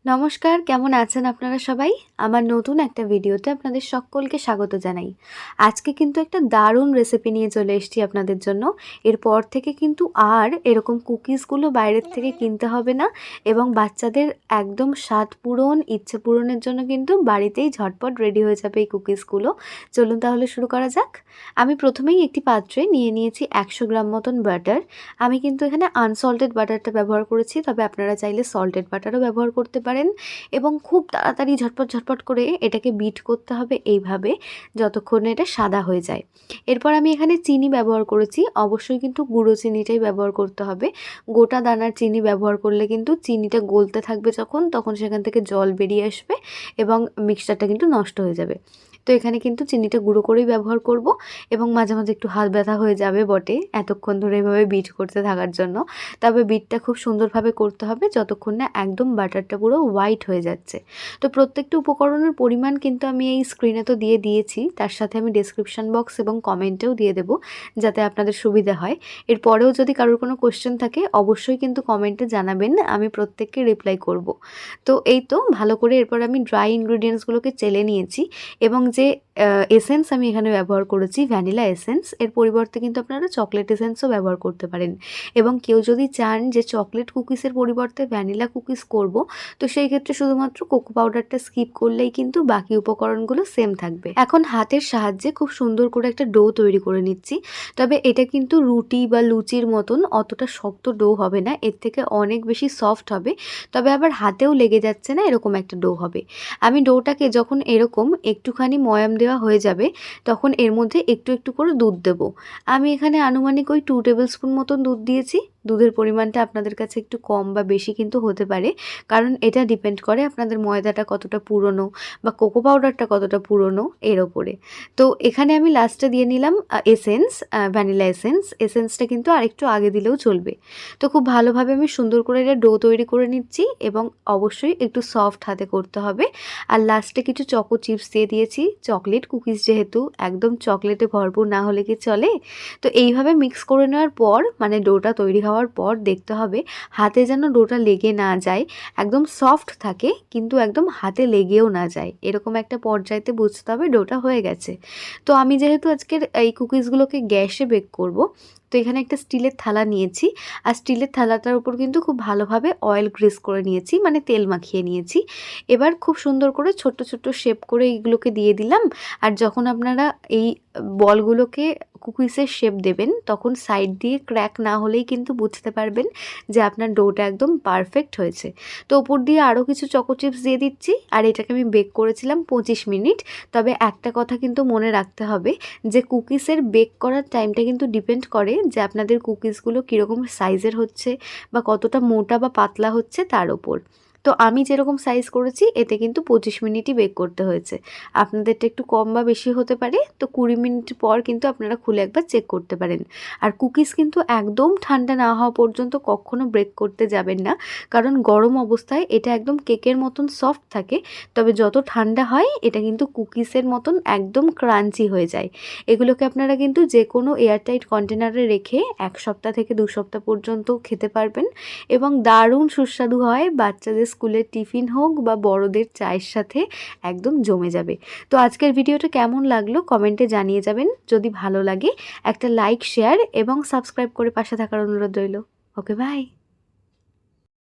নমস্কার, কেমন আছেন আপনারা সবাই? আমার নতুন একটা ভিডিওতে আপনাদের সকলকে স্বাগত জানাই। আজকে কিন্তু একটা দারুণ রেসিপি নিয়ে চলে এসেছি আপনাদের জন্য। এরপর থেকে কিন্তু আর এরকম কুকিজগুলো বাইরের থেকে কিনতে হবে না এবং বাচ্চাদের একদম স্বাদ পূরণ, ইচ্ছে পূরণের জন্য কিন্তু বাড়িতেই ঝটপট রেডি হয়ে যাবে এই কুকিজগুলো। চলুন তাহলে শুরু করা যাক। আমি প্রথমেই একটি পাত্রে নিয়ে নিয়েছি 100 গ্রাম মতন বাটার। আমি কিন্তু এখানে আনসল্টেড বাটারটা ব্যবহার করেছি, তবে আপনারা চাইলে সল্টেড বাটারও ব্যবহার করতে পারেন। এবং খুব তাড়াতাড়ি ঝটপট করে এটাকে বিট করতে হবে এইভাবে, যতক্ষণ এটা সাদা হয়ে যায়। এরপর আমি এখানে চিনি ব্যবহার করেছি। অবশ্যই কিন্তু গুঁড়ো চিনিটাই ব্যবহার করতে হবে। গোটা দানার চিনি ব্যবহার করলে কিন্তু চিনিটা গলতে থাকবে তখন সেখান থেকে জল বেরিয়ে আসবে এবং মিক্সচারটা কিন্তু নষ্ট হয়ে যাবে। তো এখানে কিন্তু চিনিটা গুঁড়ো করেই ব্যবহার করব এবং মাঝে মাঝে একটু হাত ব্যথা হয়ে যাবে বটে এতক্ষণ ধরে এভাবে বিট করতে থাকার জন্য। তবে বিটটা খুব সুন্দরভাবে করতে হবে যতক্ষণ না একদম বাটারটা পুরো হোয়াইট হয়ে যাচ্ছে। তো প্রত্যেকটা উপকরণের পরিমাণ কিন্তু আমি এই স্ক্রিনে তো দিয়ে দিয়েছি, তার সাথে আমি ডেসক্রিপশন বক্স এবং কমেন্টেও দিয়ে দেব যাতে আপনাদের সুবিধা হয়। এরপরেও যদি কারোর কোনো কোয়েশ্চেন থাকে অবশ্যই কিন্তু কমেন্টে জানাবেন, আমি প্রত্যেককে রিপ্লাই করব। তো এই তো ভালো করে এরপর আমি ড্রাই ইনগ্রিডিয়েন্টসগুলোকে চেলে নিয়েছি এবং যে এসেন্স আমি এখানে ব্যবহার করেছি ভ্যানিলা এসেন্স, এর পরিবর্তে কিন্তু আপনারা চকলেট এসেন্সও ব্যবহার করতে পারেন। এবং কেউ যদি চান যে চকলেট কুকিজের পরিবর্তে ভ্যানিলা কুকিজ করব, তো সেই ক্ষেত্রে শুধুমাত্র কোকো পাউডারটা স্কিপ করলেই কিন্তু বাকি উপকরণগুলো সেম থাকবে। এখন হাতের সাহায্যে খুব সুন্দর করে একটা ডো তৈরি করে নিচ্ছি। তবে এটা কিন্তু রুটি বা লুচির মতন অতটা শক্ত ডো হবে না, এর থেকে অনেক বেশি সফট হবে। তবে আবার হাতেও লেগে যাচ্ছে না, এরকম একটা ডো হবে। আমি ডোটাকে যখন এরকম একটুখানি ময়াম দেওয়া হয়ে যাবে তখন এর মধ্যে একটু একটু করে দুধ দেব। আমি এখানে আনুমানিক ওই 2 টেবিল স্পুন মতন দুধ দিয়েছি। দুধের পরিমাণটা আপনাদের কাছে একটু কম বা বেশি কিন্তু হতে পারে, কারণ এটা ডিপেন্ড করে আপনাদের ময়দাটা কতটা পুরনো বা কোকো পাউডারটা কতটা পুরনো এর ওপরে। তো এখানে আমি লাস্টে দিয়ে নিলাম এসেন্স, ভ্যানিলা এসেন্সটা কিন্তু আরেকটু আগে দিলেও চলবে। তো খুব ভালোভাবে আমি সুন্দর করে এটা ডো তৈরি করে নিচ্ছি এবং অবশ্যই একটু সফট হাতে করতে হবে। আর লাস্টে কিছু চকো চিপস দিয়ে দিয়েছি, চকলেট কুকিজ যেহেতু একদম চকলেটে ভরপুর না হলে কি চলে। তো এইভাবে মিক্স করে নেওয়ার পর মানে ডোটা তৈরি হওয়ার পর দেখতে হবে হাতে যেন ডোটা লেগে না যায়, একদম সফট থাকে কিন্তু একদম হাতে লেগেও না যায়, এরকম একটা পর্যায়েতে বুঝতে হবে ডোটা হয়ে গেছে। তো আমি যেহেতু আজকের এই কুকিজগুলোকে গ্যাসে বেক করব, তো এখানে একটা স্টিলের থালা নিয়েছি আর স্টিলের থালাটার উপর কিন্তু খুব ভালোভাবে অয়েল গ্রিস করে নিয়েছি, মানে তেল মাখিয়ে নিয়েছি। এবার খুব সুন্দর করে ছোট্ট ছোট্ট শেপ করে এইগুলোকে দিয়ে দিলাম। আর যখন আপনারা এই বলগুলোকে কুকিজের শেপ দেবেন তখন সাইড দিয়ে ক্র্যাক না হলেই কিন্তু বুঝতে পারবেন যে আপনার ডোটা একদম পারফেক্ট হয়েছে। তো ওপর দিয়ে আরও কিছু চকো চিপস দিয়ে দিচ্ছি আর এটাকে আমি বেক করেছিলাম 25 মিনিট। তবে একটা কথা কিন্তু মনে রাখতে হবে যে কুকিজের বেক করার টাইমটা কিন্তু ডিপেন্ড করে যে আপনাদের কুকিজগুলো কীরকম সাইজের হচ্ছে বা কতটা মোটা বা পাতলা হচ্ছে তার ওপর। তো আমি যেরকম সাইজ করেছি এতে কিন্তু 25 মিনিটই বেক করতে হয়েছে। আপনাদেরটা একটু কম বা বেশি হতে পারে, তো 20 মিনিট পর কিন্তু আপনারা খুলে একবার চেক করতে পারেন। আর কুকিজ কিন্তু একদম ঠান্ডা না হওয়া পর্যন্ত কখনো ব্রেক করতে যাবেন না, কারণ গরম অবস্থায় এটা একদম কেকের মতন সফট থাকে, তবে যত ঠান্ডা হয় এটা কিন্তু কুকিজের মতন একদম ক্রাঞ্চি হয়ে যায়। এগুলোকে আপনারা কিন্তু যে কোনো এয়ারটাইট কন্টেনারে রেখে 1 সপ্তাহ থেকে 2 সপ্তাহ পর্যন্ত খেতে পারবেন এবং দারুণ সুস্বাদু হয়। বাচ্চাদের স্কুলের টিফিন হোক বা বড়দের চায়ের সাথে একদম জমে যাবে। তো আজকের ভিডিওটা কেমন লাগলো কমেন্টে জানিয়ে যাবেন। যদি ভালো লাগে একটা লাইক, শেয়ার এবং সাবস্ক্রাইব করে পাশে থাকার অনুরোধ রইল। ওকে, বাই।